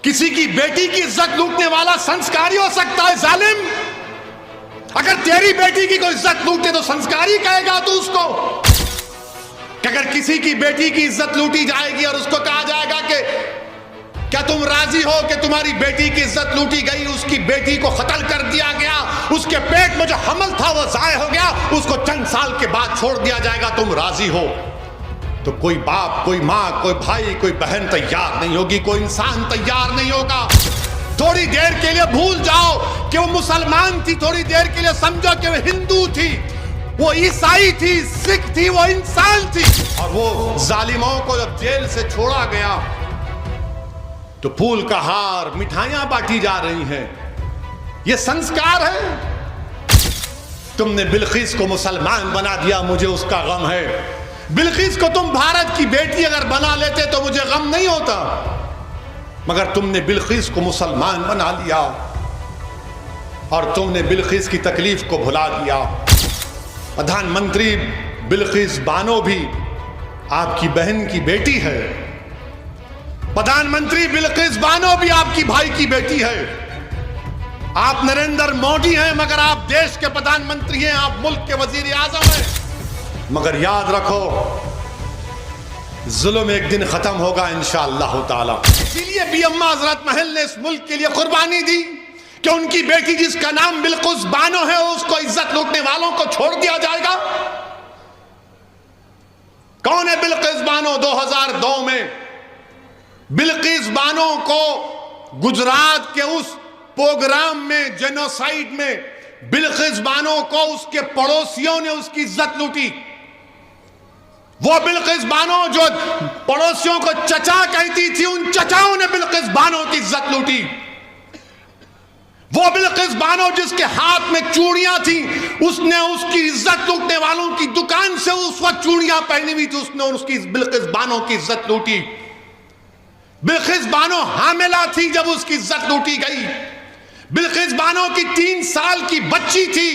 किसी की बेटी की इज्जत लूटने वाला संस्कारी हो सकता है जालिम? अगर तेरी बेटी की कोई इज्जत लूटे तो संस्कारी कहेगा तू उसको? कि अगर किसी की बेटी की इज्जत लूटी जाएगी और उसको कहा जाएगा कि क्या तुम राजी हो कि तुम्हारी बेटी की इज्जत लूटी गई, उसकी बेटी को कत्ल कर दिया गया, उसके पेट में जो हमल था वो जाय हो गया, उसको चंद साल के बाद छोड़ दिया जाएगा, तुम राजी हो? तो कोई बाप, कोई माँ, कोई भाई, कोई बहन तैयार नहीं होगी, कोई इंसान तैयार नहीं होगा। थोड़ी देर के लिए भूल जाओ कि वो मुसलमान थी, थोड़ी देर के लिए समझो कि वो हिंदू थी, वो ईसाई थी, सिख थी, वो इंसान थी। और वो जालिमों को जब जेल से छोड़ा गया तो फूल का हार, मिठाइयां बांटी जा रही हैं। ये संस्कार है? तुमने बिल्किस को मुसलमान बना दिया, मुझे उसका गम है। बिल्किस को तुम भारत की बेटी अगर बना लेते तो मुझे गम नहीं होता, मगर तुमने बिल्किस को मुसलमान बना लिया और तुमने बिल्किस की तकलीफ को भुला दिया। प्रधानमंत्री बिल्किस बानो भी आपकी बहन की बेटी है, प्रधानमंत्री बिल्किस बानो भी आपकी भाई की बेटी है। आप नरेंद्र मोदी हैं मगर आप देश के प्रधानमंत्री हैं, आप मुल्क के वजीर आजम हैं। मगर याद रखो, जुल्म एक दिन खत्म होगा इंशाअल्लाह ताला। इसीलिए भी अम्मा हजरत महल ने इस मुल्क के लिए कुर्बानी दी कि उनकी बेटी जिसका नाम बिल्किस बानो है, उसको इज्जत लूटने वालों को छोड़ दिया जाएगा। कौन है बिल्किस बानो? 2002 में बिल्किस बानो को गुजरात के उस प्रोग्राम में, जेनोसाइड में, बिल्किस बानो को उसके पड़ोसियों ने उसकी इज्जत लूटी। वो बिल्किस बानो जो पड़ोसियों को चचा कहती थी, उन चचाओं ने बिल्किस बानो की इज्जत लूटी। वो बिल्किस बानो जिसके हाथ में चूड़ियां थी, उसने उसकी इज्जत लूटने वालों की दुकान से उस वक्त चूड़ियां पहनी हुई थी, उसने उसकी बिल्किस बानो की इज्जत लूटी। बिल्किस बानो हामिला थी जब उसकी इज्जत लूटी गई। बिल्किस बानो की 3 साल की बच्ची थी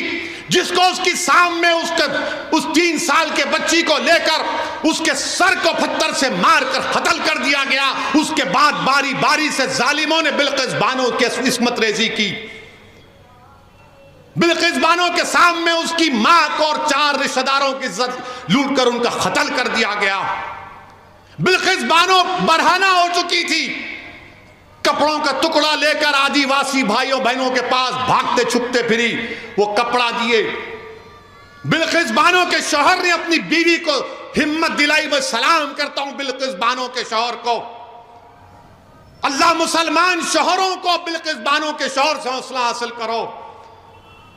जिसको उसकी सामने उस 3 साल के बच्ची को लेकर उसके सर को पत्थर से मारकर कत्ल कर दिया गया। उसके बाद बारी बारी से जालिमों ने बिल्किस बानो की इस्मत रेजी की। बिल्किस बानो के सामने उसकी मां को और 4 रिश्तेदारों की इज्जत लूट कर उनका कत्ल कर दिया गया। बिल्किस बानो बरहाना हो चुकी थी, कपड़ों का टुकड़ा लेकर आदिवासी भाइयों बहनों के पास भागते छुपते फिरी, वो कपड़ा दिए। बिल्किस बानो के शौहर ने अपनी बीवी को हिम्मत दिलाई। मैं सलाम करता हूं बिल्किस बानो के शौहर को। अल्लाह मुसलमान शौहरों को बिल्किस बानो के शौहर से हौसला हासिल करो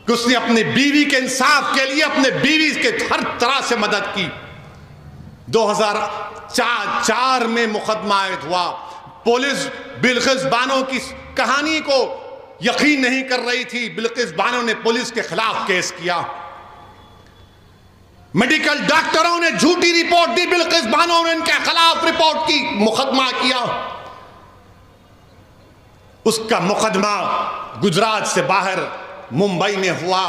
कि उसने अपनी बीवी के इंसाफ के लिए अपने बीवी के हर तरह से मदद की। 2004 में मुकदमा आयद हुआ। पुलिस बिल्किस बानो की कहानी को यकीन नहीं कर रही थी। बिल्किस बानो ने पुलिस के खिलाफ केस किया। मेडिकल डॉक्टरों ने झूठी रिपोर्ट दी, बिल्किस बानो ने इनके खिलाफ रिपोर्ट की, मुकदमा किया। उसका मुकदमा गुजरात से बाहर मुंबई में हुआ।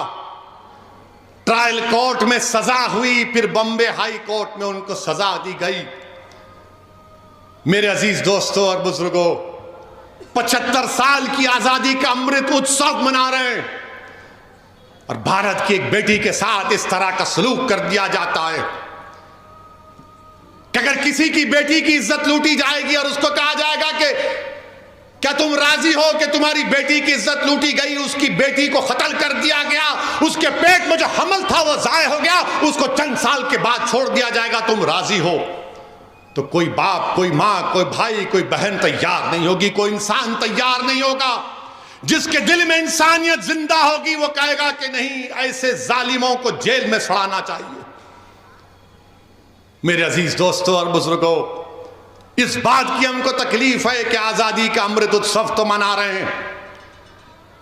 ट्रायल कोर्ट में सजा हुई, फिर बॉम्बे हाई कोर्ट में उनको सजा दी गई। मेरे अजीज दोस्तों और बुजुर्गों, 75 साल की आजादी का अमृत उत्सव मना रहे हैं और भारत की एक बेटी के साथ इस तरह का सलूक कर दिया जाता है कि अगर किसी की बेटी की इज्जत लूटी जाएगी और उसको कहा जाएगा कि क्या तुम राजी हो कि तुम्हारी बेटी की इज्जत लूटी गई, उसकी बेटी को कत्ल कर दिया गया, उसके पेट में जो हमल था वो जाय हो गया, उसको चंद साल के बाद छोड़ दिया जाएगा, तुम राजी हो? तो कोई बाप, कोई माँ, कोई भाई, कोई बहन तैयार नहीं होगी, कोई इंसान तैयार नहीं होगा। जिसके दिल में इंसानियत जिंदा होगी वो कहेगा कि नहीं, ऐसे जालिमों को जेल में सड़ाना चाहिए। मेरे अजीज दोस्तों और बुजुर्गों, इस बात की हमको तकलीफ है कि आजादी का अमृत उत्सव तो मना रहे हैं,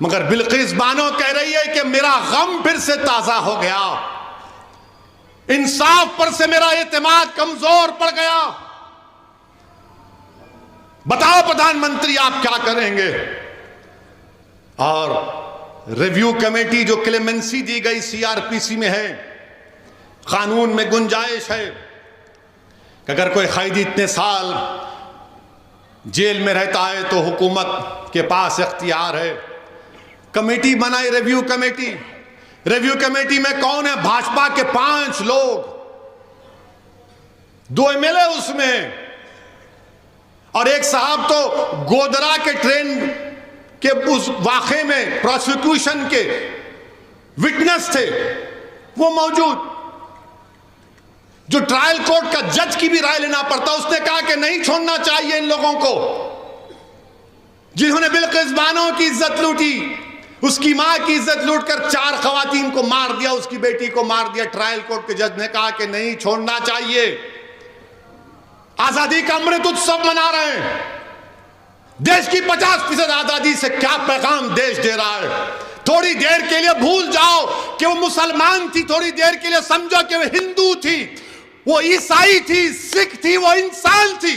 मगर बिल्किस बानो कह रही है कि मेरा गम फिर से ताजा हो गया, इंसाफ पर से मेरा एतमाद कमजोर पड़ गया। बताओ प्रधानमंत्री आप क्या करेंगे? और रिव्यू कमेटी जो क्लेमेंसी दी गई सीआरपीसी में है, कानून में गुंजाइश है कि अगर कोई कैदी इतने साल जेल में रहता है तो हुकूमत के पास इख्तियार है। कमेटी बनाई, रिव्यू कमेटी। रिव्यू कमेटी में कौन है? भाजपा के 5 लोग, 2 MLA उसमें, और एक साहब तो गोधरा के ट्रेन के उस वाक़े में प्रोसिक्यूशन के विटनेस थे, वो मौजूद। जो ट्रायल कोर्ट का जज की भी राय लेना पड़ता, उसने कहा कि नहीं छोड़ना चाहिए इन लोगों को, जिन्होंने बिल्किस बानो की इज्जत लूटी, उसकी मां की इज्जत लूटकर 4 खवातीन को मार दिया, उसकी बेटी को मार दिया। ट्रायल कोर्ट के जज ने कहा कि नहीं छोड़ना चाहिए। आजादी का अमृत उत्सव मना रहे हैं। देश की 50% आजादी से क्या पैगाम देश दे रहा है? थोड़ी देर के लिए भूल जाओ कि वो मुसलमान थी, थोड़ी देर के लिए समझो कि वो हिंदू थी, वो ईसाई थी, सिख थी, वो इंसान थी।